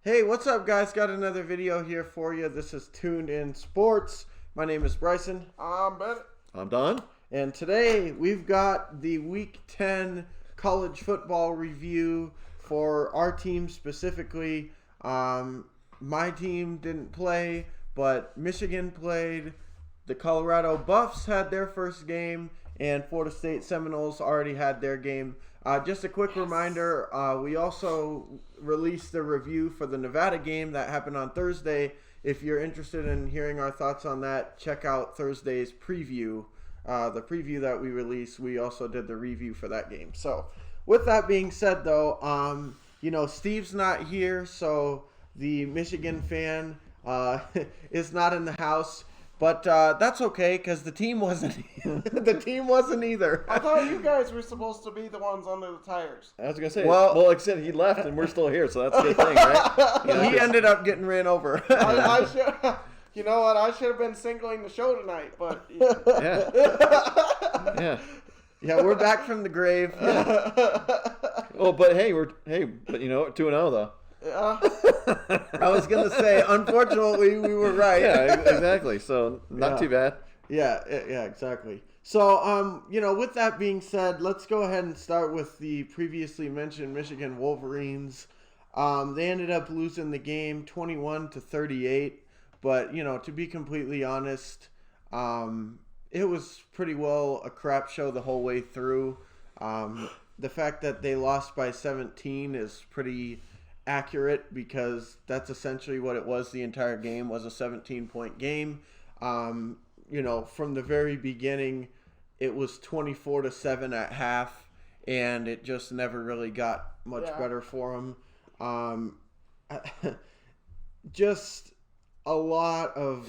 Hey, what's up, guys? Got another video here for you. This is Tuned In Sports. My name is Bryson. I'm Bennett. I'm Don. And today we've got the Week 10 college football review for our team specifically. My team didn't play, but Michigan played. The Colorado Buffs had their first game, and Florida State Seminoles already had their game. Just a quick reminder, we also released the review for the Nevada game that happened on Thursday. If you're interested in hearing our thoughts on that, check out Thursday's preview. The preview that we released, we also did the review for that game. So with that being said, though, Steve's not here, so the Michigan fan is not in the house. But that's okay, because the team wasn't. The team wasn't either. I thought you guys were supposed to be the ones under the tires. I was gonna say, Well- like I said, he left and we're still here, so that's a good thing, right? He ended up getting ran over. I should, you know what? I should have been singling the show tonight, but Yeah, yeah. Yeah, we're back from the grave. Well, but hey, 2-0 though. I was gonna say, unfortunately, we were right. Yeah, exactly. So not Yeah. too bad. Yeah, exactly. So, with that being said, let's go ahead and start with the previously mentioned Michigan Wolverines. They ended up losing the game 21-38, but to be completely honest, it was pretty well a crap show the whole way through. The fact that they lost by 17 is pretty accurate because that's essentially what it was. The entire game was a 17-point game. From the very beginning, it was 24-7 at half, and it just never really got much better for them. Just a lot of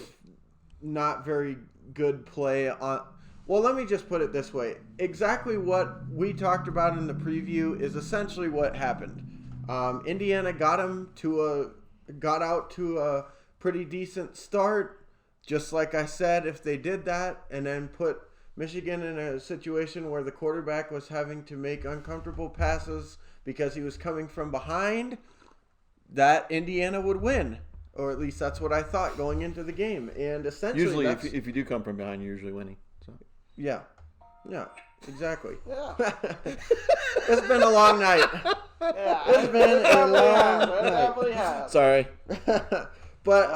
not very good play on. Well, let me just put it this way. Exactly what we talked about in the preview is essentially what happened. Indiana got out to a pretty decent start. Just like I said, if they did that and then put Michigan in a situation where the quarterback was having to make uncomfortable passes because he was coming from behind, that Indiana would win. Or at least that's what I thought going into the game. And essentially, Usually, if you do come from behind, you're usually winning. So. Yeah, exactly. yeah, It's been a long night. yeah. It's been a long It night. definitely has. Sorry. But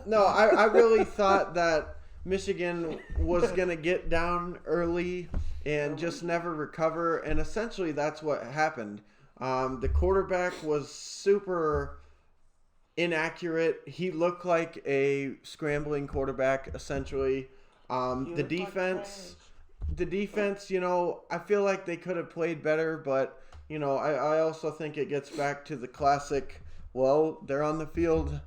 no, I really thought that Michigan was going to get down early and just never recover, and essentially that's what happened. The quarterback was super inaccurate. He looked like a scrambling quarterback, essentially. The defense, I feel like they could have played better, but I also think it gets back to the classic. Well, they're on the field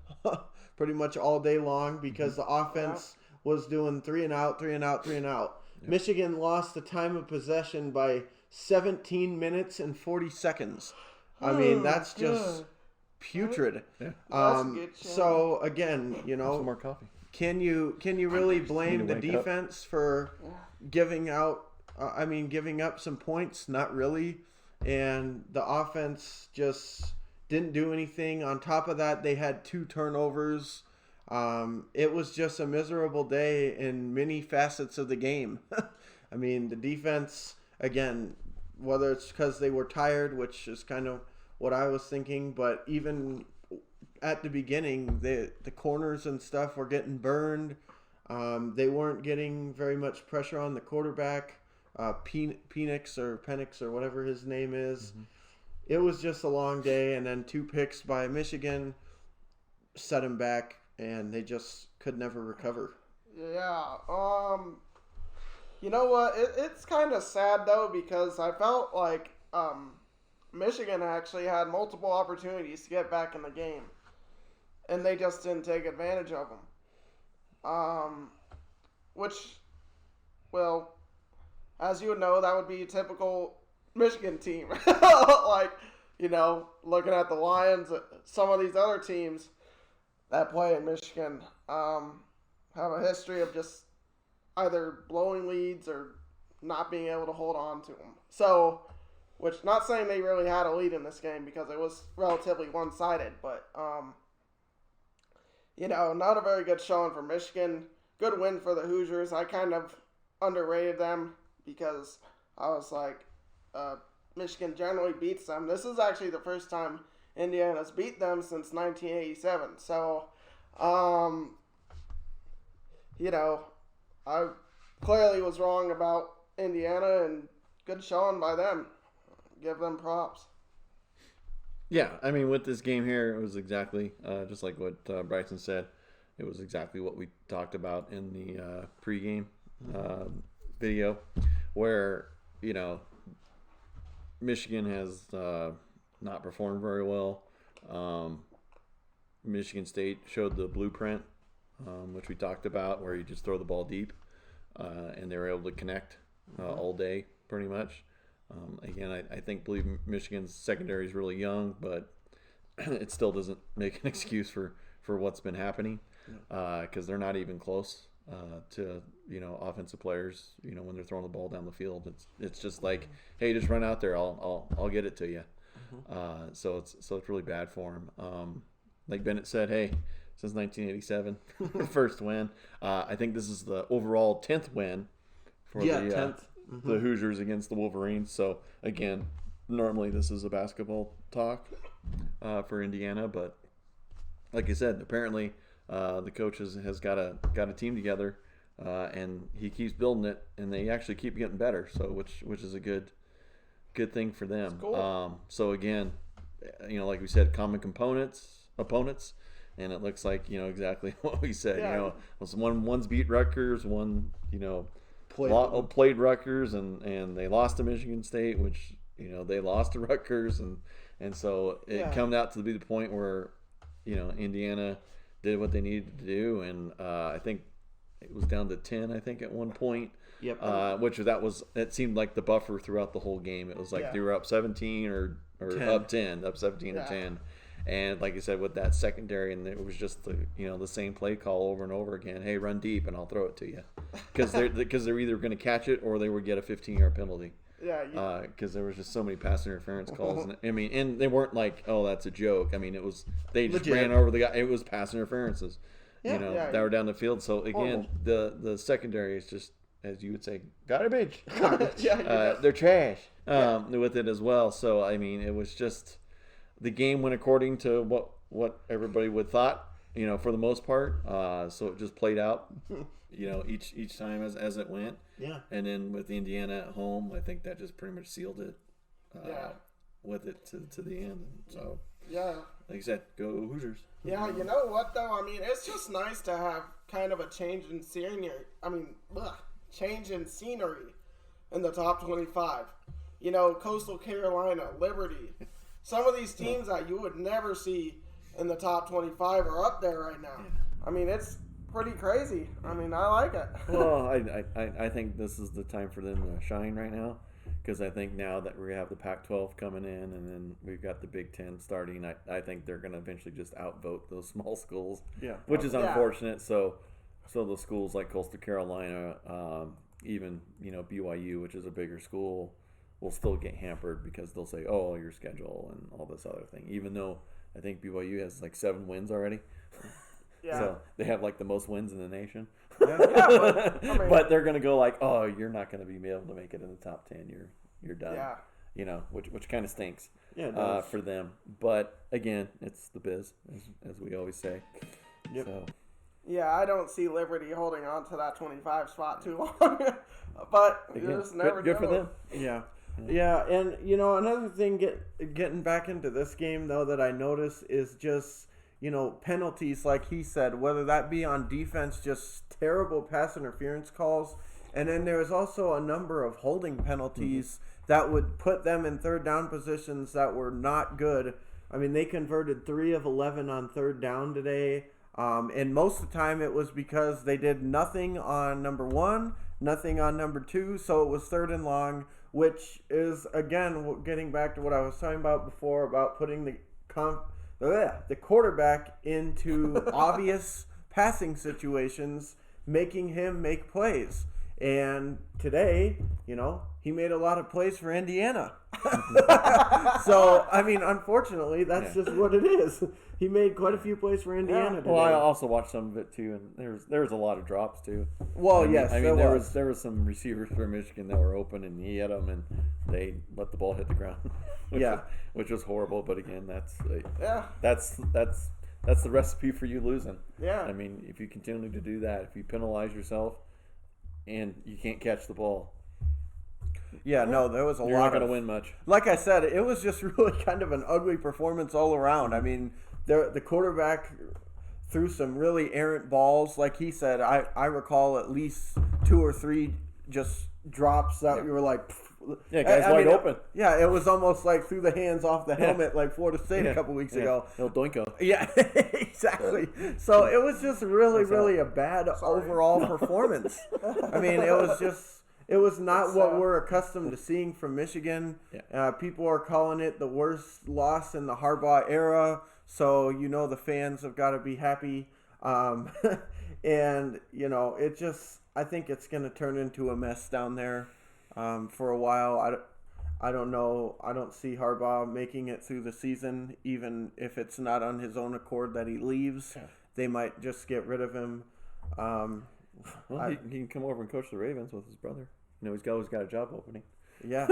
pretty much all day long because the offense was doing 3 and out. Yep. Michigan lost the time of possession by 17 minutes and 40 seconds. I mean, that's just putrid. Yeah. So again, Some more coffee. can you really blame the wake up. defense for giving up some points? Not really. And the offense just didn't do anything. On top of that, they had 2 turnovers. It was just a miserable day in many facets of the game. I mean, the defense, again, whether it's because they were tired, which is kind of what I was thinking, but even at the beginning, the corners and stuff were getting burned. They weren't getting very much pressure on the quarterback, Penix or whatever his name is. Mm-hmm. It was just a long day, and then 2 picks by Michigan set them back, and they just could never recover. Yeah. You know what? It's kind of sad though because I felt like Michigan actually had multiple opportunities to get back in the game, and they just didn't take advantage of them. Which, well, as you would know, that would be a typical Michigan team. Looking at the Lions, some of these other teams that play in Michigan have a history of just either blowing leads or not being able to hold on to them. So which not saying they really had a lead in this game because it was relatively one-sided, but not a very good showing for Michigan. Good win for the Hoosiers. I kind of underrated them because I was like, Michigan generally beats them. This is actually the first time Indiana's beat them since 1987. So, I clearly was wrong about Indiana, and good showing by them. Give them props. Yeah, I mean, with this game here, it was exactly just like what Bryson said. It was exactly what we talked about in the pregame video, where, Michigan has not performed very well. Michigan State showed the blueprint, which we talked about, where you just throw the ball deep, and they were able to connect all day, pretty much. Again, I believe Michigan's secondary is really young, but it still doesn't make an excuse for what's been happening, because they're not even close to offensive players. When they're throwing the ball down the field, it's just like, hey, just run out there, I'll get it to you. So it's really bad for them. Like Bennett said, hey, since 1987, first win. I think this is the overall 10th win for the 10th. The Hoosiers against the Wolverines. So again, normally this is a basketball talk for Indiana, but like I said, apparently the coach has got a team together, and he keeps building it, and they actually keep getting better. So which is a good thing for them. Cool. So again, like we said, common opponents, and it looks like exactly what we said. Yeah. One's beat Rutgers, one played Rutgers, and they lost to Michigan State, which they lost to Rutgers, and so it come out to be the point where Indiana did what they needed to do, and I think it was down to 10. I think at one point. Yep. It seemed like the buffer throughout the whole game. It was like they were up 17 or 10. up 10, up 17 or 10. And like you said, with that secondary, and it was just the same play call over and over again. Hey, run deep, and I'll throw it to you, because they're either going to catch it or they would get a 15-yard penalty. Yeah. Because there was just so many pass interference calls, and they weren't like, oh, that's a joke. I mean, it was they just ran over the guy. It was pass interferences, that were down the field. So again, the secondary is just, as you would say, garbage. They're trash with it as well. So I mean, it was just. The game went according to what everybody would thought, for the most part. So it just played out, each time as it went. Yeah. And then with Indiana at home, I think that just pretty much sealed it. With it to the end. So like I said, go Hoosiers. Yeah, you know what though? I mean, it's just nice to have kind of a change in scenery. Change in scenery in the top 25. Coastal Carolina, Liberty. Some of these teams that you would never see in the top 25 are up there right now. I mean, it's pretty crazy. I mean, I like it. Well, I think this is the time for them to shine right now, because I think now that we have the Pac-12 coming in, and then we've got the Big Ten starting, I think they're going to eventually just outvote those small schools, which is unfortunate. So the schools like Coastal Carolina, even BYU, which is a bigger school, will still get hampered because they'll say, oh, your schedule and all this other thing, even though I think BYU has like 7 wins already. So they have like the most wins in the nation. But they're going to go like, oh, you're not going to be able to make it in the top 10. You're done. Which kind of stinks for them. But again, it's the biz, as we always say. Yep. So. Yeah, I don't see Liberty holding on to that 25 spot too long. But you just never good for know. them. Yeah. Yeah, and another thing getting back into this game though that I noticed is just penalties, like he said, whether that be on defense, just terrible pass interference calls, and then there was also a number of holding penalties that would put them in third down positions that were not good. I mean, they converted 3 of 11 on third down today, and most of the time it was because they did nothing on number 1, nothing on number 2, so it was third and long. Which is, again, getting back to what I was talking about before about putting the quarterback into obvious passing situations, making him make plays. And today, he made a lot of plays for Indiana. So, I mean, unfortunately, that's just what it is. He made quite a few plays for Indiana today. Well, I also watched some of it too, and there was a lot of drops too. Well, there was some receivers for Michigan that were open, and he had them, and they let the ball hit the ground. which was horrible. But again, that's the recipe for you losing. Yeah. I mean, if you continue to do that, if you penalize yourself, and you can't catch the ball. Yeah, no, there was You're not going to win much. Like I said, it was just really kind of an ugly performance all around. I mean, the quarterback threw some really errant balls. Like he said, I recall at least 2 or 3 just drops that you were like... Yeah, guys wide open. It was almost like through the hands off the helmet like Florida State a couple weeks ago. El Doinko. Yeah, exactly. So it was just really a bad overall performance. I mean, it was not what we're accustomed to seeing from Michigan. Yeah. People are calling it the worst loss in the Harbaugh era. So, the fans have got to be happy. And, I think it's going to turn into a mess down there for a while. I don't know. I don't see Harbaugh making it through the season, even if it's not on his own accord that he leaves. Yeah. They might just get rid of him. Well, he can come over and coach the Ravens with his brother. He's always got a job opening. Yeah.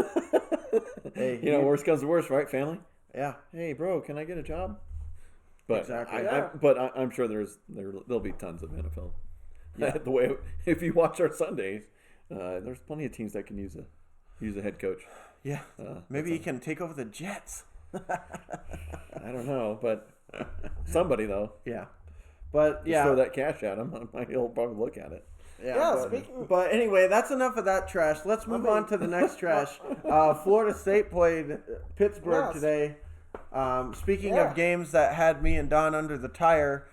Hey, worst comes to worst, right, family? Yeah. Hey, bro, can I get a job? But exactly. I'm sure there'll be tons of NFL. Yeah. The way if you watch our Sundays, there's plenty of teams that can use a head coach. Yeah. Maybe he can take over the Jets. I don't know, but somebody though. Yeah. But just throw that cash at him. He'll probably look at it. But anyway, that's enough of that trash. Let's move on to the next trash. Florida State played Pittsburgh today. Speaking of games that had me and Don under the tire,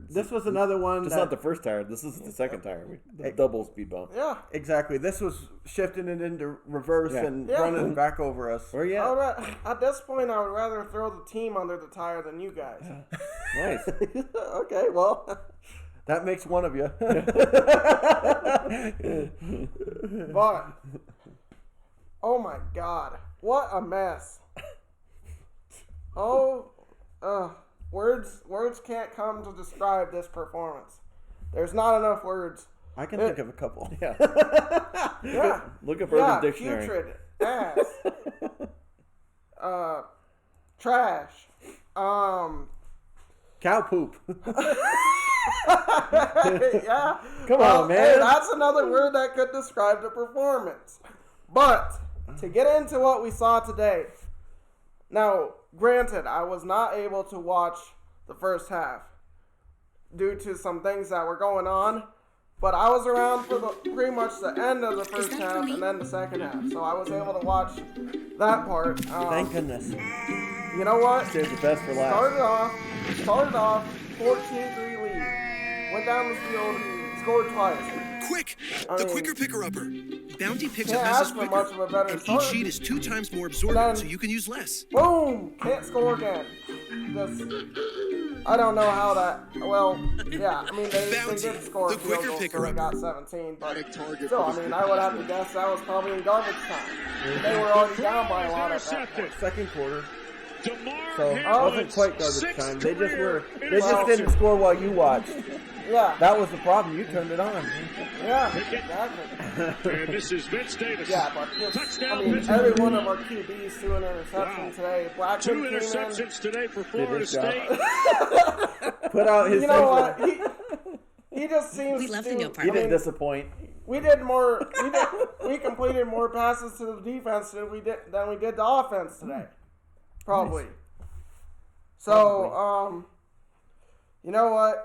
this was another one. It's not the first tire. This is the second tire. The double speed bump. Yeah, exactly. This was shifting it into reverse and running back over us. Where you at? At this point, I would rather throw the team under the tire than you guys. Nice. Okay, well, that makes one of you. But, oh my God, what a mess. Words can't come to describe this performance. There's not enough words. I can think of a couple. Yeah. Yeah. Look up Urban Dictionary. Putrid, ass, trash, cow poop. Yeah. Come on, man. Hey, that's another word that could describe the performance. But to get into what we saw today. Now, granted, I was not able to watch the first half due to some things that were going on, but I was around for pretty much the end of the first half and then the second half, so I was able to watch that part. Thank goodness. You know what? Save the best for last. Started off 14-3 lead. Went down the field, scored twice. Quick! The quicker picker-upper. Bounty picks Can't up ask messes for quicker. much of a better And start. each sheet is 2 times more absorbent, so you can use less. Boom! Can't score again. I don't know how that. Well, yeah. I mean, they did score the a field quicker goal, so picker-upper. they got 17. But still, I mean, I would have to guess that was probably in garbage time. They were already down by a lot at that point. Second quarter. So it wasn't quite garbage time. They just didn't score while you watched. Yeah. That was the problem. You turned it on. Yeah, exactly. And this is Vince Davis. Yeah, but just, I mean, every one of our QBs threw an interception today. Blackman 2 interceptions today for Florida State. Put out his. You know what? He just seems. We love the new part. He didn't disappoint. We completed more passes to the defense than we did the offense today. Probably. Nice. So, you know what?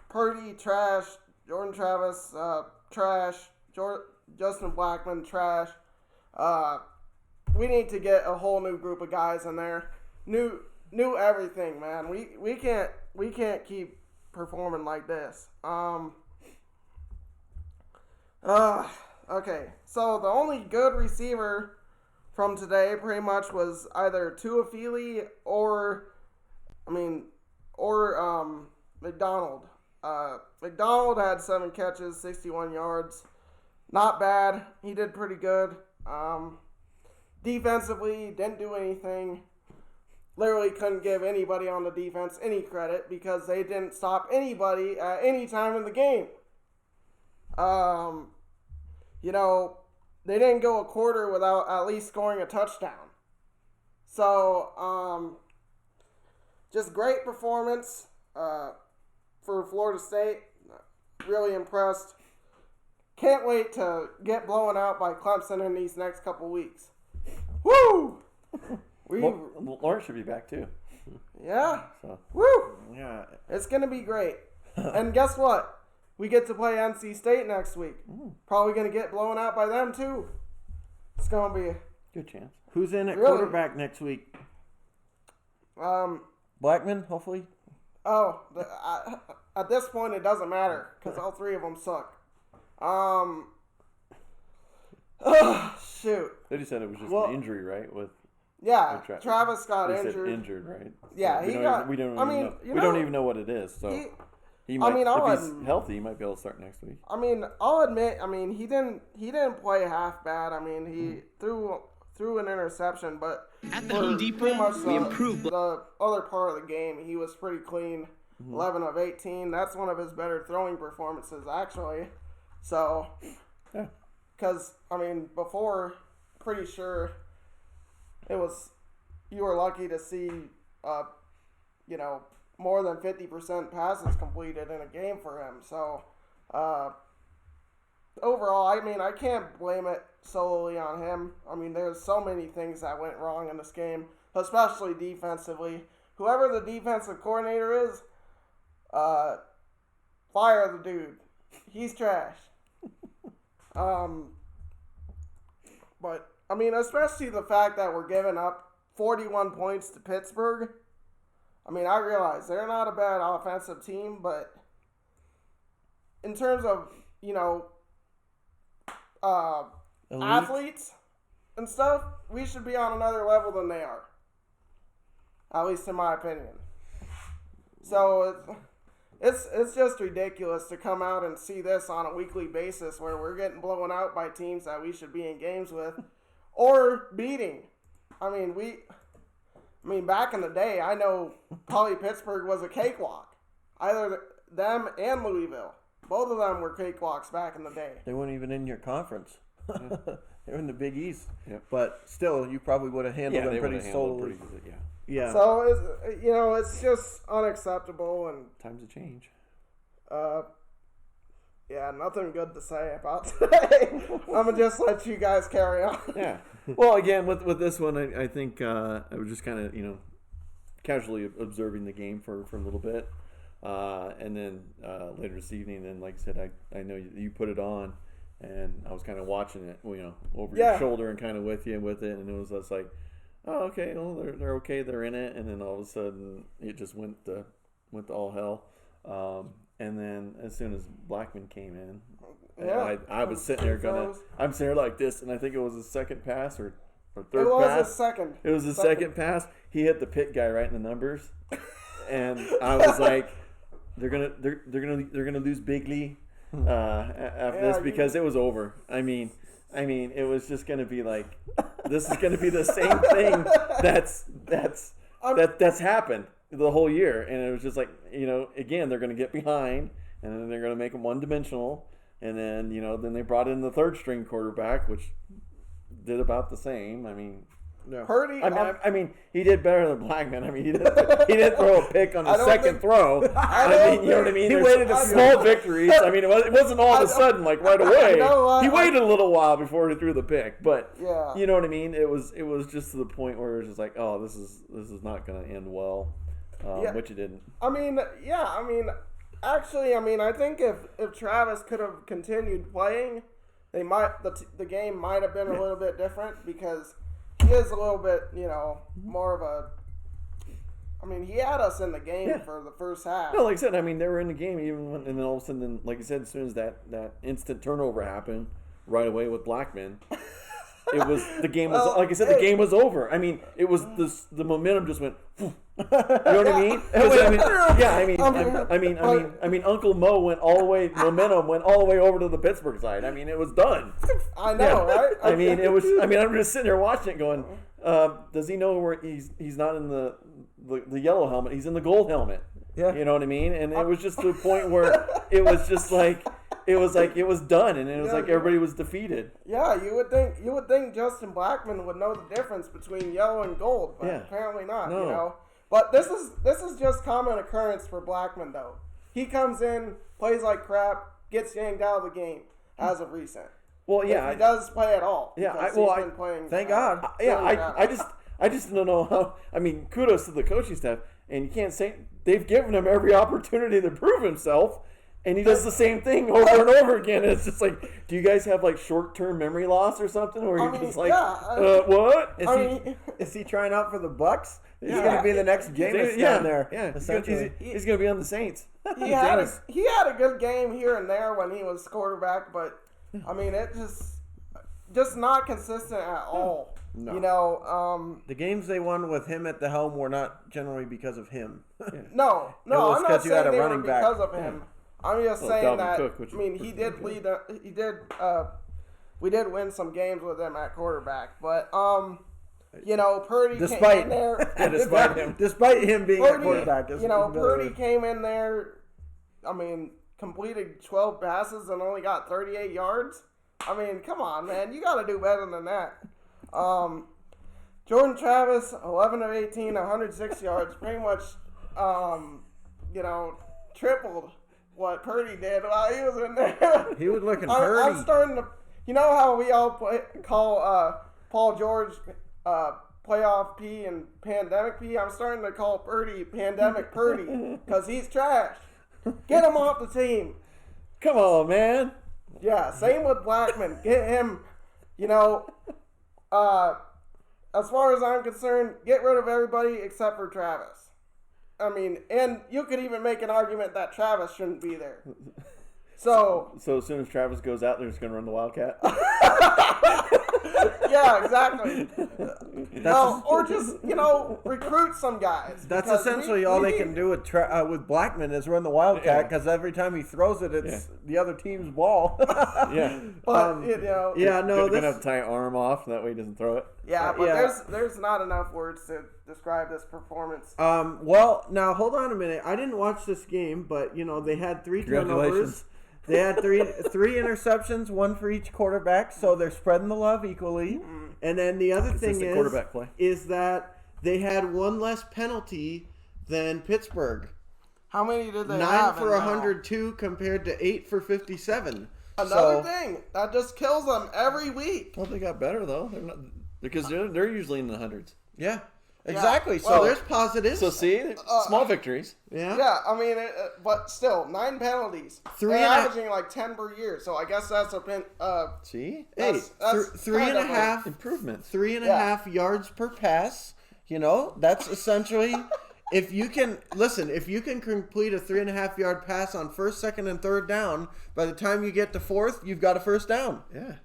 Purdy, trash. Jordan Travis, trash. Justin Blackman, trash. We need to get a whole new group of guys in there. New everything, man. We can't keep performing like this. Okay. So the only good receiver from today pretty much was either Tuafili or McDonald. McDonald had 7 catches, 61 yards. Not bad. He did pretty good. Defensively, didn't do anything. Literally couldn't give anybody on the defense any credit because they didn't stop anybody at any time in the game. They didn't go a quarter without at least scoring a touchdown. So, just great performance for Florida State. Really impressed. Can't wait to get blown out by Clemson in these next couple weeks. Woo! Lawrence should be back too. Yeah. So. Woo! Yeah. It's going to be great. And guess what? We get to play NC State next week. Probably going to get blown out by them too. It's going to be a Good chance. Who's in at Really? quarterback next week? Blackman, hopefully. At this point, it doesn't matter because all 3 of them suck. Shoot. They just said it was just Well- an injury, right? Yeah, With Travis got they said injured. injured, right? Yeah, we he don't got- Even, we don't. I Even mean, know. you We don't know, even know what it is. So He, might. I'll if he's admit- healthy, he might be able to start next week. I'll admit. He didn't play half bad. He threw an interception, but At the for Home Depot, pretty much we improved. the other part of the game, he was pretty clean. 11 of 18. That's one of his better throwing performances, actually. So, Yeah. because before, pretty sure it was you were lucky to see, more than 50% passes completed in a game for him. So, overall, I can't blame it solely on him. There's so many things that went wrong in this game, especially defensively. Whoever the defensive coordinator is, fire the dude. He's trash. But, especially the fact that we're giving up 41 points to Pittsburgh. I realize they're not a bad offensive team, but in terms of, athletes and stuff, we should be on another level than they are. At least in my opinion. So it's just ridiculous to come out and see this on a weekly basis where we're getting blown out by teams that we should be in games with or beating. Back in the day, I know probably Pittsburgh was a cakewalk. Either them and Louisville. Both of them were cakewalks back in the day. They weren't even in your conference. They were in the Big East. Yep. But still, you probably would have handled Yeah, them they pretty would've handled solely. pretty good. Yeah. Yeah. So it's just unacceptable, and Times have changed. nothing good to say about today. I'm gonna just let you guys carry on. Yeah. Well, again, with this one, I think I was just kind of casually observing the game for a little bit, and then later this evening, and like I said, I know you put it on, and I was kind of watching it, over your shoulder and kind of with you with it, and it was just like, oh, okay, well, they're okay, they're in it, and then all of a sudden it just went to all hell. And then as soon as Blackman came in, I was sitting there I'm sitting there like this, and I think it was his second pass or third pass. It was his second. It was his second pass. He hit the pit guy right in the numbers, and I was like, they're gonna lose bigly after this because it was over. It was just gonna be like, this is gonna be the same thing that's happened the whole year, and it was just like, again, they're going to get behind, and then they're going to make them one-dimensional, and then then they brought in the third string quarterback, which did about the same. Purdy. He did better than Blackman. He didn't throw a pick on the second throw. You know what I mean? He There's waited a small victories. It wasn't all of a sudden like right away. He waited a little while before he threw the pick, but Yeah. you know what I mean? It was just to the point where it was just like, oh, this is not going to end well, which it didn't. Actually, I think if Travis could have continued playing, the game might have been a little bit different because he is a little bit, more of a. He had us in the game for the first half. No, like I said, they were in the game even when, and then all of a sudden, like I said, as soon as that instant turnover happened, right away with Blackman, it was the game was like I said, the game was over. It was the momentum just went, You know what I mean? 'Cause I mean, Uncle Mo went all the way. Momentum went all the way over to the Pittsburgh side. I mean, it was done. I know, right? I mean, it was. I mean, I'm just sitting there watching it, going, does he know where he's not in the yellow helmet? He's in the gold helmet. Yeah. You know what I mean? And it was just to the point where it was just like. It was done, and it was like everybody was defeated. Yeah, you would think Justin Blackman would know the difference between yellow and gold, but apparently not. No. You know, but this is just common occurrence for Blackman though. He comes in, plays like crap, gets yanked out of the game as of recent. Well, yeah, if he does play at all. Yeah, he's been playing. Thank God. I just don't know how. I mean, kudos to the coaching staff, and you can't say they've given him every opportunity to prove himself. And he does the same thing over and over again. It's just like, do you guys have like short-term memory loss or something? Or you're just like, what? Is he trying out for the Bucks? He's going to be the next Jameis down there. Yeah, essentially. He's going to be on the Saints. He had a good game here and there when he was quarterback, but I mean, it just not consistent at all. No. You know, the games they won with him at the helm were not generally because of him. No, I'm not saying they were because of him. I'm just saying that. I mean, he did lead. We did win some games with him at quarterback, but you know, Purdy came in there. Despite him being a quarterback, you know, Purdy came in there. I mean, completed 12 passes and only got 38 yards. I mean, come on, man, you got to do better than that. Jordan Travis, 11 of 18, 106 yards, pretty much, you know, tripled what Purdy did while he was in there. He was looking Purdy. I'm starting to, you know how we all call Paul George playoff P and pandemic P? I'm starting to call Purdy pandemic Purdy because he's trash. Get him off the team. Come on, man. Yeah, same with Blackman. Get him, you know, as far as I'm concerned, get rid of everybody except for Travis. I mean, and you could even make an argument that Travis shouldn't be there. So as soon as Travis goes out, they're just going to run the Wildcat? Yeah, exactly. Or just, you know, recruit some guys. That's essentially all they can do with Blackman is run the Wildcat because every time he throws it, it's the other team's ball. Yeah. But, you know. Yeah, no. You're going to have to tie an arm off, that way he doesn't throw it. Yeah, but there's not enough words to describe this performance. Well, now, hold on a minute. I didn't watch this game, but, you know, they had 3 turnovers. They had three interceptions, one for each quarterback, so they're spreading the love equally. Mm-hmm. And then the other thing is that they had one less penalty than Pittsburgh. How many did they 9 have? 9 for 102 compared to 8 for 57. Another thing that just kills them every week. Well, they got better though. They're not, because they're usually in the hundreds. Yeah. Exactly. So there's positives. So see, small victories. Yeah. Yeah. I mean, but still, 9 penalties. They're averaging like 10 per year. So I guess that's a see. That's 3.5 improvements. 3.5 yards per pass. You know, that's essentially if you can complete a 3.5 yard pass on first, second, and third down. By the time you get to fourth, you've got a first down. Yeah.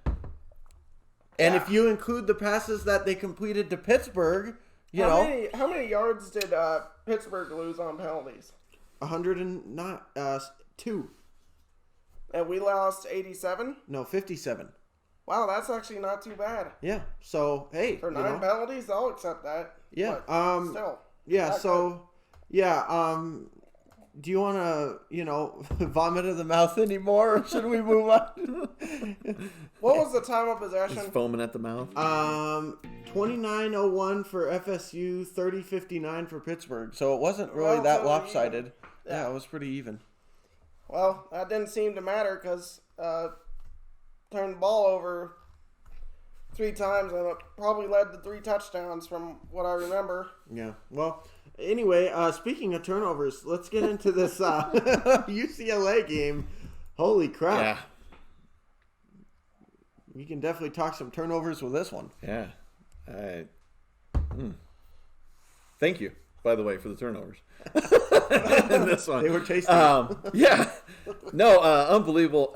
And if you include the passes that they completed to Pittsburgh. How many yards did Pittsburgh lose on penalties? 102. And we lost 87? No, 57. Wow, that's actually not too bad. Yeah. So, hey. For 9 penalties, I'll accept that. Yeah. But still. Yeah, so, yeah, do you want to, vomit in the mouth anymore, or should we move on? What was the time of possession? Just foaming at the mouth. 29:01 for FSU, 30:59 for Pittsburgh. So it wasn't really that lopsided. Yeah, it was pretty even. Well, that didn't seem to matter because turned the ball over 3 times and it probably led to 3 touchdowns from what I remember. Yeah. Well, anyway, speaking of turnovers, let's get into this UCLA game. Holy crap. Yeah. You can definitely talk some turnovers with this one. Yeah. Thank you, by the way, for the turnovers. In this one. They were tasty. Yeah. No, unbelievable.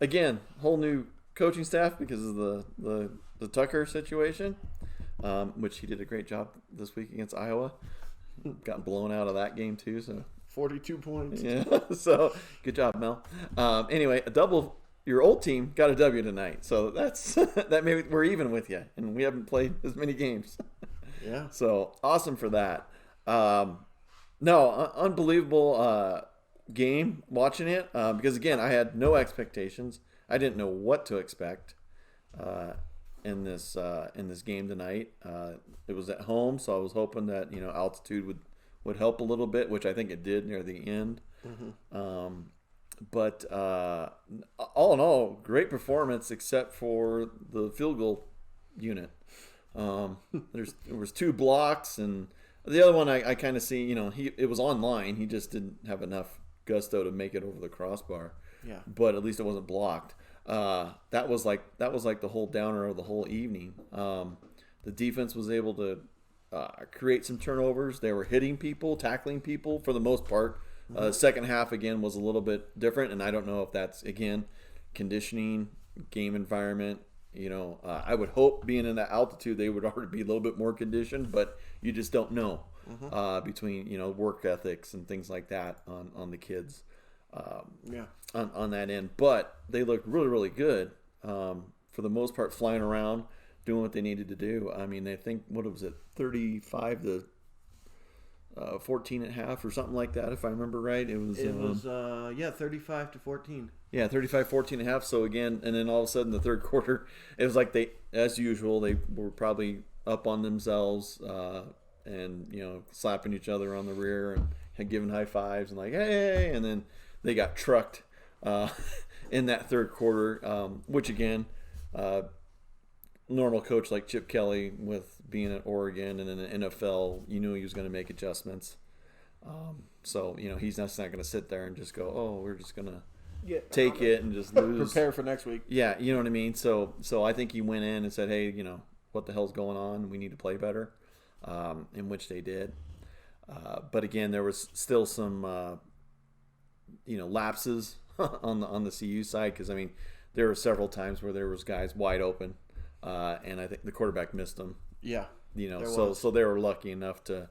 Again, whole new coaching staff because of the Tucker situation, which he did a great job this week against Iowa. got blown out of that game too. So 42 points. yeah. So good job, Mel. Anyway, your old team got a W tonight. So that's that. Maybe we're even with you, and we haven't played as many games. Yeah. So awesome for that. No, unbelievable game watching it because again, I had no expectations. I didn't know what to expect in this game tonight. It was at home, so I was hoping that altitude would help a little bit, which I think it did near the end. Mm-hmm. But all in all, great performance except for the field goal unit. There was 2 blocks, and the other one I kind of see. It was online. He just didn't have enough gusto to make it over the crossbar. Yeah. But at least it wasn't blocked. That was like the whole downer of the whole evening. The defense was able to create some turnovers. They were hitting people, tackling people for the most part. Second half again was a little bit different, and I don't know if that's again conditioning, game environment. I would hope being in that altitude they would already be a little bit more conditioned, but you just don't know between work ethics and things like that on the kids. On that end, but they looked really, really good for the most part, flying around, doing what they needed to do. I mean, I think, what was it, 35 to 14 and a half or something like that, if I remember right. It was 35 to 14. Yeah, 35, 14 and a half. So again, and then all of a sudden the third quarter, it was like they, as usual, they were probably up on themselves and slapping each other on the rear and giving high fives and like, hey, and then they got trucked in that third quarter, which again, normal coach like Chip Kelly, with being at Oregon and in the NFL, you knew he was going to make adjustments. So he's not going to sit there and just go, oh, we're just going to take it and just lose. Prepare for next week. Yeah, you know what I mean. So I think he went in and said, hey, what the hell's going on? We need to play better, in which they did. But again, there was still some lapses on the CU side, because I mean there were several times where there was guys wide open, and I think the quarterback missed them. Yeah, so they were lucky enough to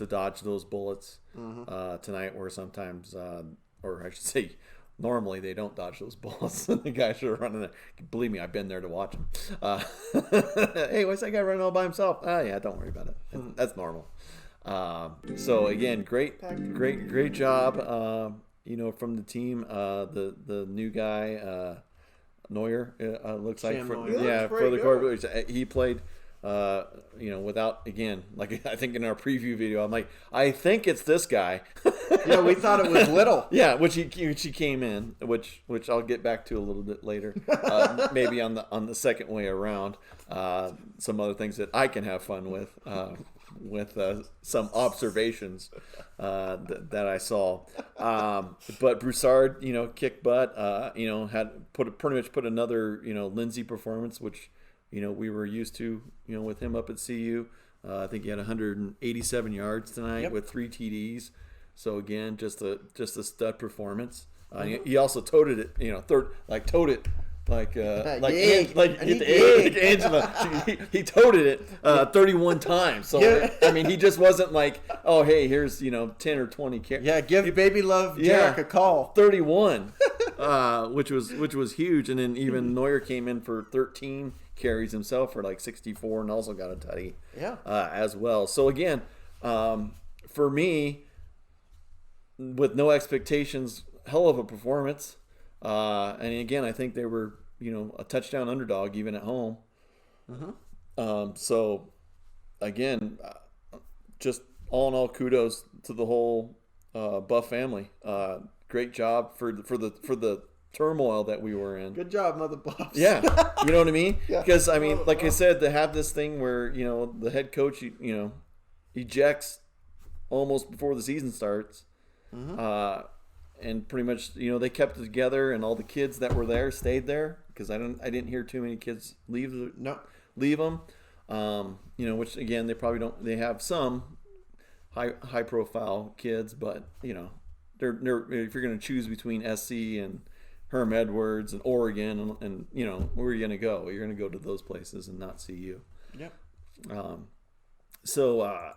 dodge those bullets tonight, where sometimes, or I should say, normally they don't dodge those bullets. The guys are running there. Believe me, I've been there to watch them. Hey, what's that guy running all by himself? Yeah, don't worry about it. That's normal. So again, great job. From the team, the new guy, Neuer, looks like, for the quarterback. He played, without, again, like I think in our preview video, I'm like, I think it's this guy. Yeah, we thought it was Little. Yeah, which he came in, which I'll get back to a little bit later, maybe on the second way around. Some other things that I can have fun with some observations that I saw. But Broussard, kicked butt. Had pretty much put another Lindsay performance, which we were used to with him up at CU. I think he had 187 yards tonight with 3 TDs. So again, just a stud perforance. He also toted it, towed it. Like Angela, he toted it 31 times. So I mean, he just wasn't like, oh hey, here's 10 or 20 carries. Yeah, give Baby Love Jack a call. 31, which was huge. And then even Neuer came in for 13 carries himself for like 64, and also got a tutty. As well. So again, for me, with no expectations, hell of a performance. And again, I think they were, a touchdown underdog even at home. So again, just all in all, kudos to the whole Buff family. Great job for the turmoil that we were in. Good job, Mother Buffs. Yeah, you know what I mean? Because I mean, like I said, to have this thing where the head coach, ejects almost before the season starts. And pretty much, they kept it together, and all the kids that were there stayed there, because I didn't hear too many kids leave them. Which again, they probably don't. They have some high profile kids, but they're if you're going to choose between SC and Herm Edwards and Oregon, and where are you going to go? You're going to go to those places and not CU. Yep. So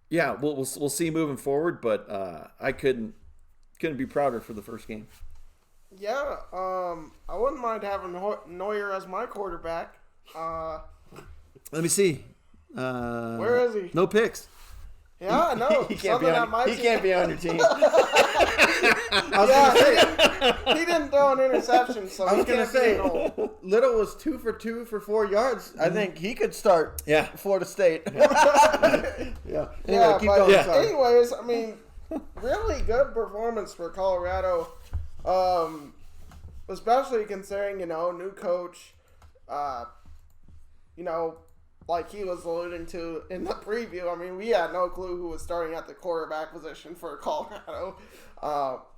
yeah, we'll see moving forward, but I couldn't be prouder for the first game. Yeah, I wouldn't mind having Neuer as my quarterback. Let me see. Where is he? No picks. Yeah, I know. He can't be on your team. He didn't throw an interception, so I was he gonna can't be say a goal. Little was 2 for 2 for 4 yards. I think he could start. Yeah. Florida State. Yeah. Anyway, keep going. Yeah. Sorry. Anyways, I mean, really good performance for Colorado, especially considering, new coach, like he was alluding to in the preview. I mean, we had no clue who was starting at the quarterback position for Colorado.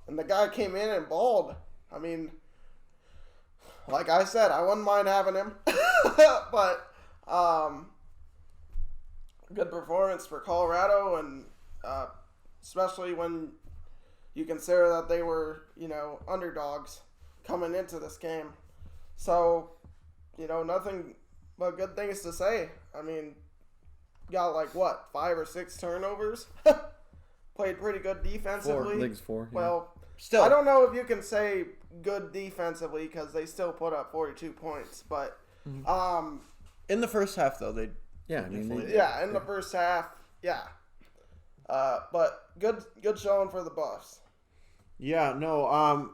And the guy came in and balled. I mean, like I said, I wouldn't mind having him. But good performance for Colorado, and especially when you consider that they were, underdogs coming into this game. So, nothing but good things to say. I mean, got 5 or 6 turnovers. Played pretty good defensively. 4. I think it's 4. Yeah. Well, Still, I don't know if you can say good defensively because they still put up 42 points. But, in the first half, though, they Yeah, I mean, in the first half, yeah. But good showing for the Buffs. Yeah, no,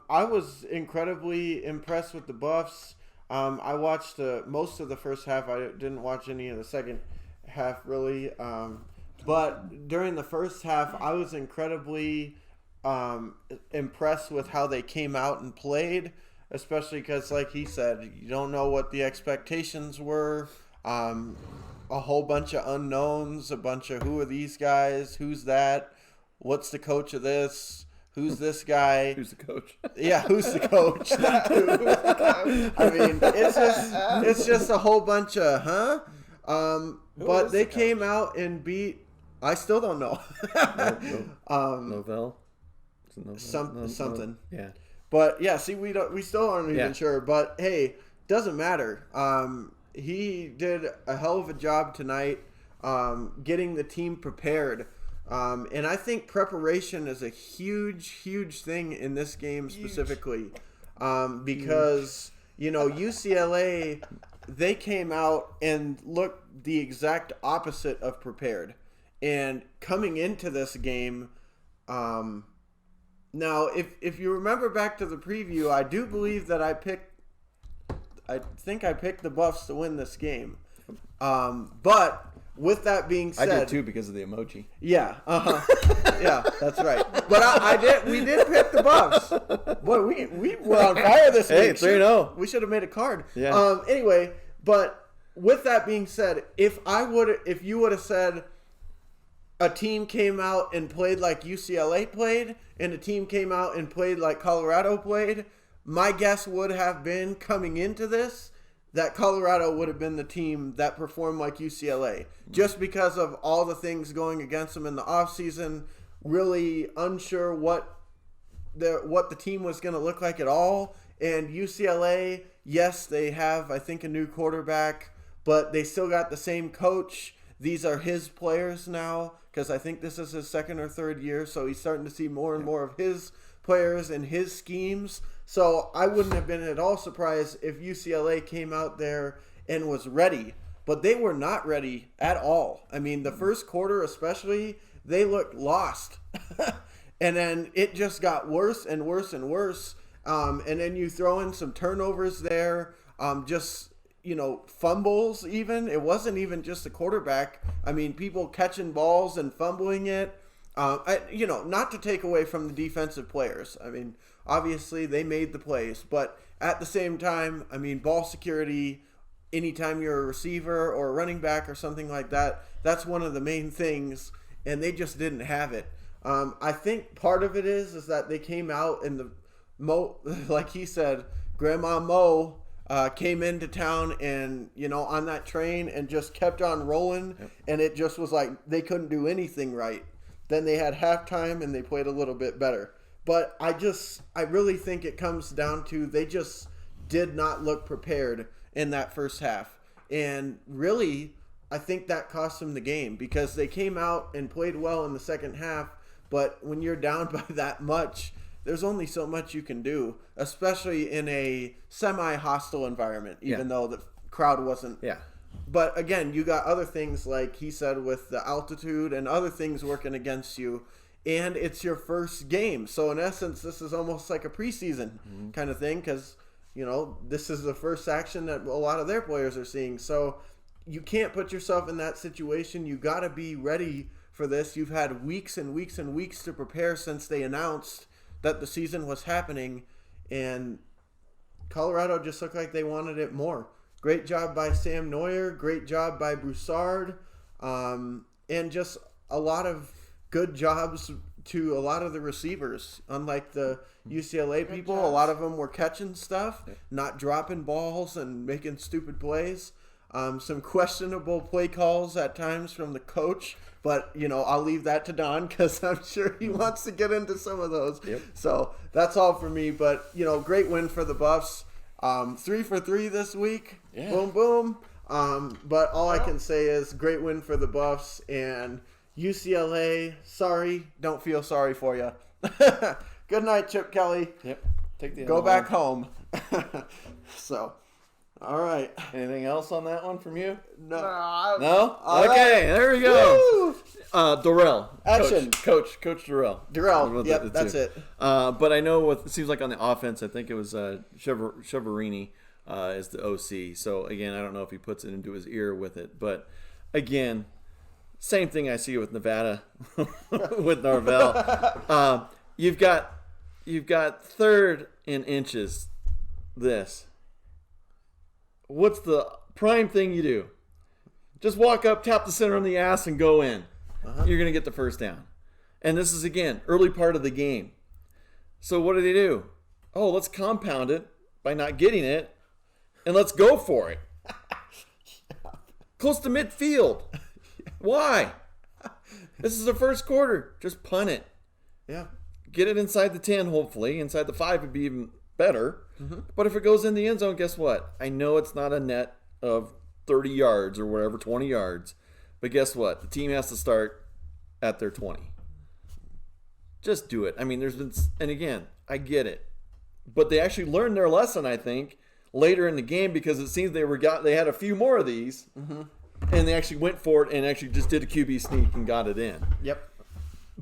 I was incredibly impressed with the Buffs. I watched most of the first half. I didn't watch any of the second half, really. But during the first half, I was incredibly impressed with how they came out and played, especially because, like he said, you don't know what the expectations were. A whole bunch of unknowns, a bunch of who are these guys, who's that, what's the coach of this, who's this guy. Who's the coach? Yeah, who's the coach? That too. I mean, it's just a whole bunch of but they came out and beat. I still don't know. Novell. Something. Yeah. But yeah, see, we still aren't even Yeah. sure. But hey, doesn't matter. He did a hell of a job tonight, getting the team prepared. And I think preparation is a huge thing in this game specifically, because UCLA, they came out and looked the exact opposite of prepared. And coming into this game, now if you remember back to the preview, I do believe that I think I picked the Buffs to win this game. But with that being said, I did too because of the emoji. Yeah, yeah, that's right. But we did pick the Buffs. Boy, we were on fire this week. Hey, 3-0. We should have made a card. Yeah. Anyway, but with that being said, if you would have said a team came out and played like UCLA played, and a team came out and played like Colorado played, my guess would have been coming into this that Colorado would have been the team that performed like UCLA, just because of all the things going against them in the offseason, really unsure what the team was going to look like at all. And UCLA, yes, they have, I think, a new quarterback, but they still got the same coach. These are his players now, because I think this is his second or third year, so he's starting to see more and more of his players and his schemes. So I wouldn't have been at all surprised if UCLA came out there and was ready. But they were not ready at all. I mean, the first quarter especially, they looked lost. And then it just got worse and worse and worse. And then you throw in some turnovers there, fumbles even. It wasn't even just the quarterback. I mean, people catching balls and fumbling it. Not to take away from the defensive players. I mean, obviously they made the plays, but at the same time, I mean, ball security, anytime you're a receiver or a running back or something like that, that's one of the main things, and they just didn't have it. I think part of it is that they came out and like he said, Grandma Mo came into town and, on that train and just kept on rolling. Yep. And it just was like they couldn't do anything right. Then they had halftime and they played a little bit better. But I really think it comes down to they just did not look prepared in that first half. And really, I think that cost them the game because they came out and played well in the second half. But when you're down by that much, there's only so much you can do, especially in a semi-hostile environment, even though the crowd wasn't. Yeah. But again, you got other things like he said with the altitude and other things working against you. And it's your first game. So in essence, this is almost like a preseason kind of thing because, this is the first action that a lot of their players are seeing. So you can't put yourself in that situation. You got to be ready for this. You've had weeks and weeks and weeks to prepare since they announced that the season was happening. And Colorado just looked like they wanted it more. Great job by Sam Neuer. Great job by Broussard. And just a lot of good jobs to a lot of the receivers. Unlike the UCLA people, a lot of them were catching stuff, not dropping balls and making stupid plays. Some questionable play calls at times from the coach, but I'll leave that to Don because I'm sure he wants to get into some of those. Yep. So that's all for me. But great win for the Buffs. 3 for 3 this week. Yeah. Boom, boom. But all I can say is great win for the Buffs and UCLA. Sorry, don't feel sorry for you. Good night, Chip Kelly. Yep. Take the Go back home. So, all right. Anything else on that one from you? No. No? All Okay, right. there we go. Dorrell. Action. Coach Dorrell. Durrell. Yep, that's it. But I know it seems like on the offense, I think it was Cheverini is the OC. So, again, I don't know if he puts it into his ear with it. But, again, same thing I see with Nevada, with Norvell. You've got third in inches. This. What's the prime thing you do? Just walk up, tap the center on the ass, and go in. You're going to get the first down. And this is, again, early part of the game. So what do they do? Oh, let's compound it by not getting it, and let's go for it. Close to midfield. Why? This is the first quarter. Just punt it. Yeah. Get it inside the 10, hopefully. Inside the 5 would be even better. But if it goes in the end zone, guess what? I know it's not a net of 30 yards or whatever, 20 yards. But guess what? The team has to start at their 20. Just do it. I mean, there's been, and again, I get it. But they actually learned their lesson, I think, later in the game because it seems they had a few more of these. And they actually went for it and actually just did a QB sneak and got it in. Yep.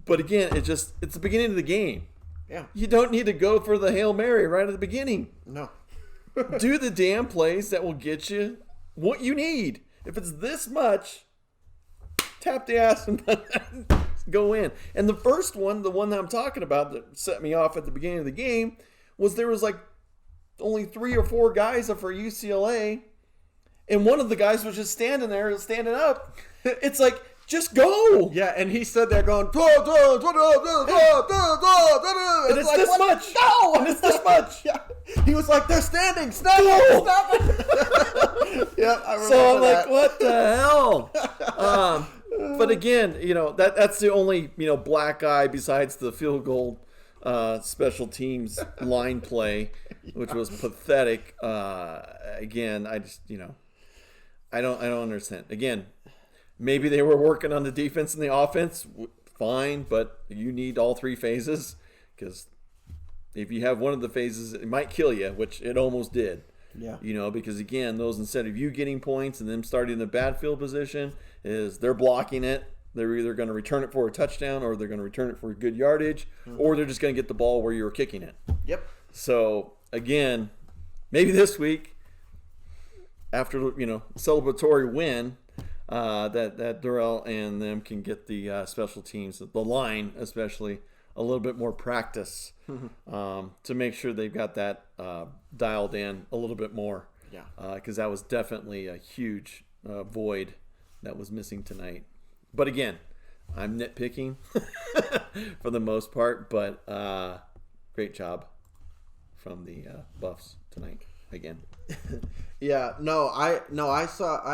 But again, it's the beginning of the game. Yeah. You don't need to go for the Hail Mary right at the beginning. No. Do the damn plays that will get you what you need. If it's this much, tap the ass and go in. And the first one, the one that I'm talking about that set me off at the beginning of the game, was there was like only 3 or 4 guys for UCLA, and one of the guys was just standing up. It's like, just go. Yeah, and he stood there going, and it's like, this much. No! And it's this much. Yeah. He was like, they're standing. Stop it. Yep, I remember So I'm that. like, what the hell? But again, that's the only, black eye besides the field goal special teams line play, which was pathetic. Again, I just, I don't understand. Again, maybe they were working on the defense and the offense. Fine, but you need all 3 phases because if you have one of the phases, it might kill you, which it almost did. Yeah. Because again, those, instead of you getting points and them starting in a bad field position, is they're blocking it. They're either going to return it for a touchdown or they're going to return it for good yardage, or they're just going to get the ball where you were kicking it. Yep. So again, maybe this week, after celebratory win, that Durrell and them can get the special teams, the line especially, a little bit more practice to make sure they've got that dialed in a little bit more. Yeah. Because that was definitely a huge void that was missing tonight. But again, I'm nitpicking for the most part, but great job from the Buffs tonight again. Yeah, I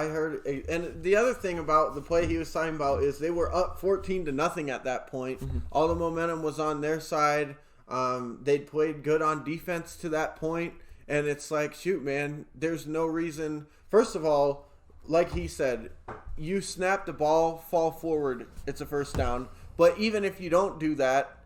heard, and the other thing about the play he was talking about is they were up 14-0 at that point. All the momentum was on their side. They'd played good on defense to that point, and it's like, shoot, man, there's no reason. First of all, like he said, you snap the ball, fall forward, it's a first down. But even if you don't do that,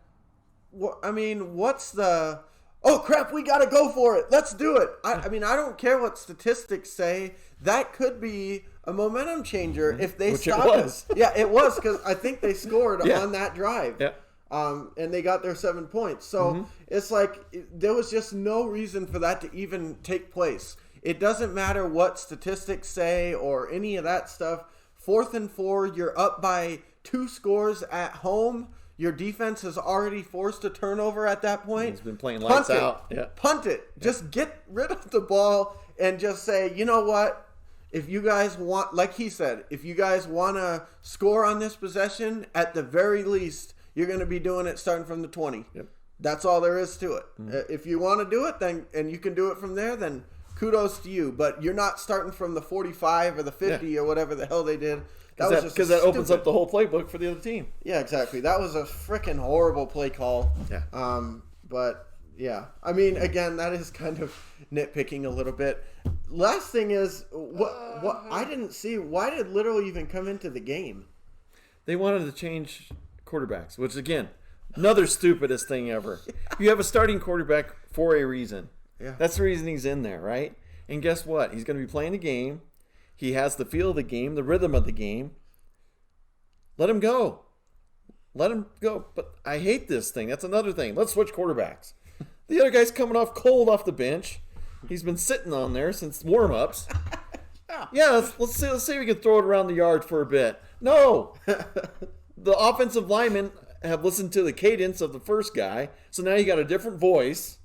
what's the... Oh, crap, we got to go for it. Let's do it. I mean, I don't care what statistics say. That could be a momentum changer if they stop it. Was. Yeah, it was, because I think they scored on that drive. Yeah. And they got their 7 points. So it's like there was just no reason for that to even take place. It doesn't matter what statistics say or any of that stuff. 4th and 4, you're up by 2 scores at home. Your defense has already forced a turnover at that point. He's been playing lights out. Yeah. Punt it. Just get rid of the ball and just say, you know what? If you guys want, like he said, if you guys want to score on this possession, at the very least, you're going to be doing it starting from the 20. Yep. That's all there is to it. If you want to do it, then and you can do it from there, then kudos to you. But you're not starting from the 45 or the 50 or whatever the hell they did. Because that opens up the whole playbook for the other team. Yeah, exactly. That was a freaking horrible play call. Yeah. But yeah, I mean, again, that is kind of nitpicking a little bit. Last thing is, what I didn't see. Why did Little even come into the game? They wanted to change quarterbacks, which again, another stupidest thing ever. You have a starting quarterback for a reason. Yeah. That's the reason he's in there, right? And guess what? He's going to be playing the game. He has the feel of the game, the rhythm of the game. Let him go. Let him go. But I hate this thing. That's another thing. Let's switch quarterbacks. The other guy's coming off cold off the bench. He's been sitting on there since warm-ups. Yeah, let's see if we can throw it around the yard for a bit. No. The offensive linemen have listened to the cadence of the first guy, so now you got a different voice,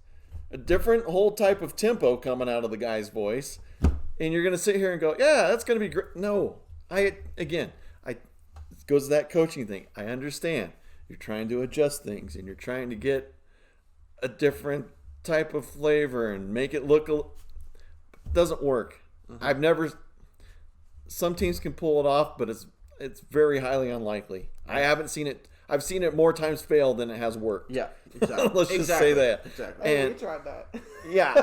a different whole type of tempo coming out of the guy's voice. And you're going to sit here and go, yeah, that's going to be great. No. It goes to that coaching thing. I understand. You're trying to adjust things, and you're trying to get a different type of flavor and make it look doesn't work. Some teams can pull it off, but it's very highly unlikely. I haven't seen it. I've seen it more times fail than it has worked. Yeah, exactly. Let's just say that. Exactly. Hey, we tried that. Yeah.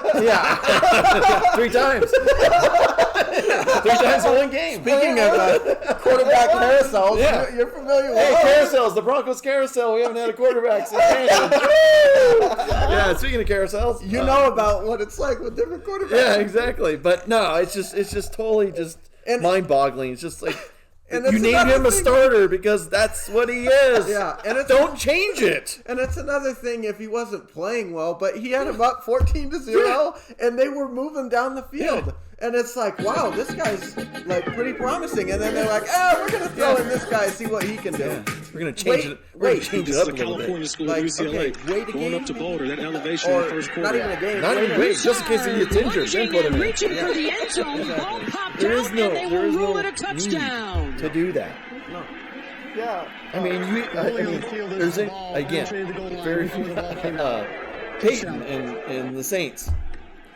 3 times. 3 times in one game. Speaking of quarterback carousels, you're familiar with carousels. The Broncos carousel. We haven't had a quarterback since January. Yeah, speaking of carousels. You know about what it's like with different quarterbacks. Yeah, exactly. But no, it's just totally just mind-boggling. It's just like... And you named him a starter because that's what he is. Yeah, and don't change it. And it's another thing if he wasn't playing well, but he had him up 14-0, and they were moving down the field. Yeah. And it's like, wow, this guy's like pretty promising. And then they're like, we're gonna throw in this guy, see what he can do. Yeah. We're gonna change it. We're gonna change it up a little bit. California school, UCLA, going up to Boulder, that elevation in the first quarter. Not even a game. Not even wait, just in case he gets injured. Then put him in. Reaching for the end zone, ball popped there is out, no, and they there will is rule no it a touchdown. need to do that. No. Yeah. I mean, there's very few. Peyton and the Saints.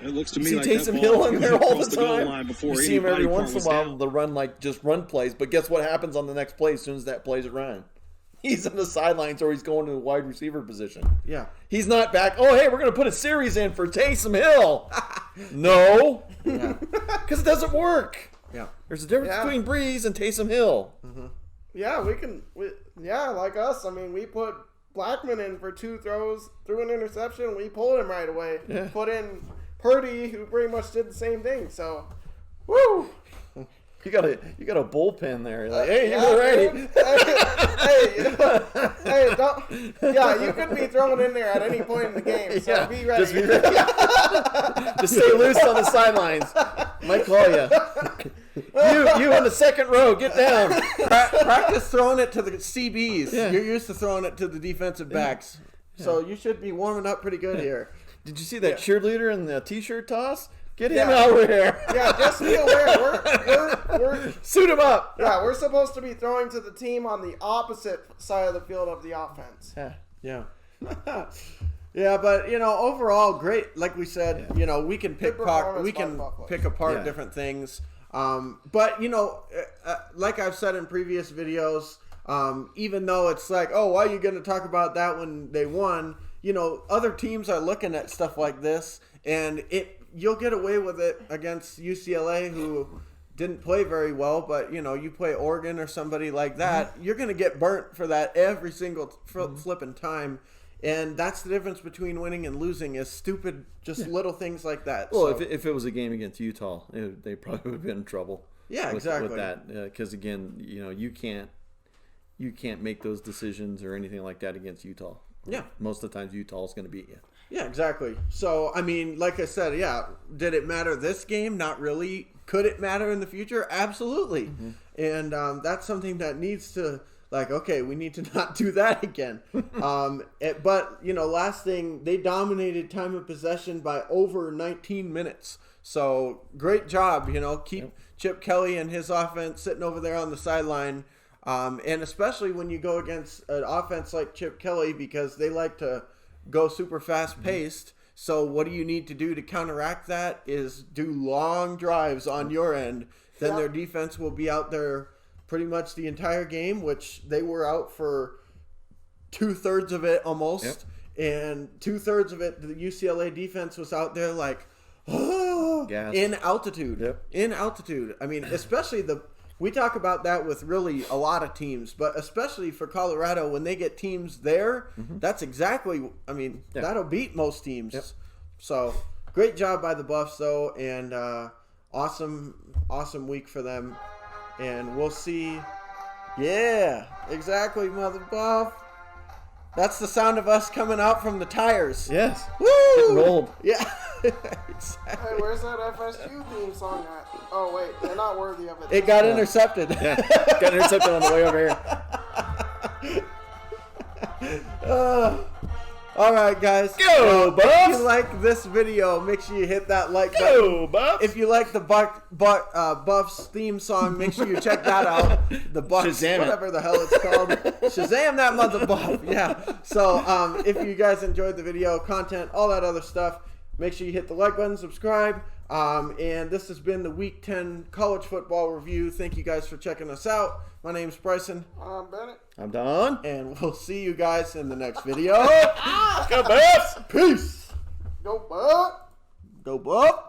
It looks to me you see like Taysom Hill in there all the time. You see him every once in a while. The run plays, but guess what happens on the next play as soon as that play's run? He's in the sidelines or he's going to the wide receiver position. Yeah. He's not back. Oh, hey, we're going to put a series in for Taysom Hill. No. Because it doesn't work. Yeah. There's a difference between Breeze and Taysom Hill. Mm-hmm. Yeah, like us. I mean, we put Blackman in for 2 throws, threw an interception. We pulled him right away. Yeah. Put in Purdy, who pretty much did the same thing. So, woo! You got a bullpen there. You're like, hey, you're ready. Hey, don't. Yeah, you could be thrown in there at any point in the game. So be ready. Just be ready. Just stay loose on the sidelines. Might call you. You in the second row, get down. Practice throwing it to the CBs. Yeah. You're used to throwing it to the defensive backs. Yeah. So you should be warming up pretty good here. Did you see that cheerleader in the t-shirt toss? Get him over here. Yeah, just be aware. We're suit him up. Yeah, we're supposed to be throwing to the team on the opposite side of the field of the offense. Yeah. Yeah, but overall, great. Like we said, we can pick apart different things. But like I've said in previous videos, even though it's like, oh, why are you going to talk about that when they won? Other teams are looking at stuff like this, and you'll get away with it against UCLA, who didn't play very well, but you play Oregon or somebody like that, you're going to get burnt for that every single flipping time. And that's the difference between winning and losing is stupid, just little things like that. Well, if it was a game against Utah, they probably would have been in trouble. Yeah, with exactly. that, because again, you can't make those decisions or anything like that against Utah. Yeah. Most of the times Utah is going to beat you. Yeah, exactly. So, I mean, like I said, did it matter this game? Not really. Could it matter in the future? Absolutely. And that's something that needs to, okay, we need to not do that again. But, last thing, they dominated time of possession by over 19 minutes. So, great job, keep Chip Kelly and his offense sitting over there on the sideline. And especially when you go against an offense like Chip Kelly, because they like to go super fast paced. So what do you need to do to counteract that is do long drives on your end. Then their defense will be out there pretty much the entire game, which they were out for 2/3 of it almost. And 2/3 of it, the UCLA defense was out there in altitude. In altitude. I mean, especially we talk about that with really a lot of teams, but especially for Colorado, when they get teams there, that's exactly, that'll beat most teams. So, great job by the Buffs, though, and awesome week for them. And we'll see. Yeah, exactly, Mother Buff. That's the sound of us coming out from the tires. Yes. Woo! Getting rolled. Yeah. Hey, where's that FSU theme song at? Oh, wait, they're not worthy of it. It got intercepted. Yeah, got intercepted on the way over here. All right, guys. Go, Buffs! If you like this video, make sure you hit that like button. Go, Buffs! If you like the Buffs theme song, make sure you check that out. The Bucks, Shazam whatever the hell it's called. Shazam that mother Buff. Yeah. So if you guys enjoyed the video, content, all that other stuff, make sure you hit the like button, subscribe. And this has been the Week 10 College Football Review. Thank you guys for checking us out. My name's Bryson. I'm Bennett. I'm Don. And we'll see you guys in the next video. Go, Buffs! Peace. Go, Buck. Go Buff.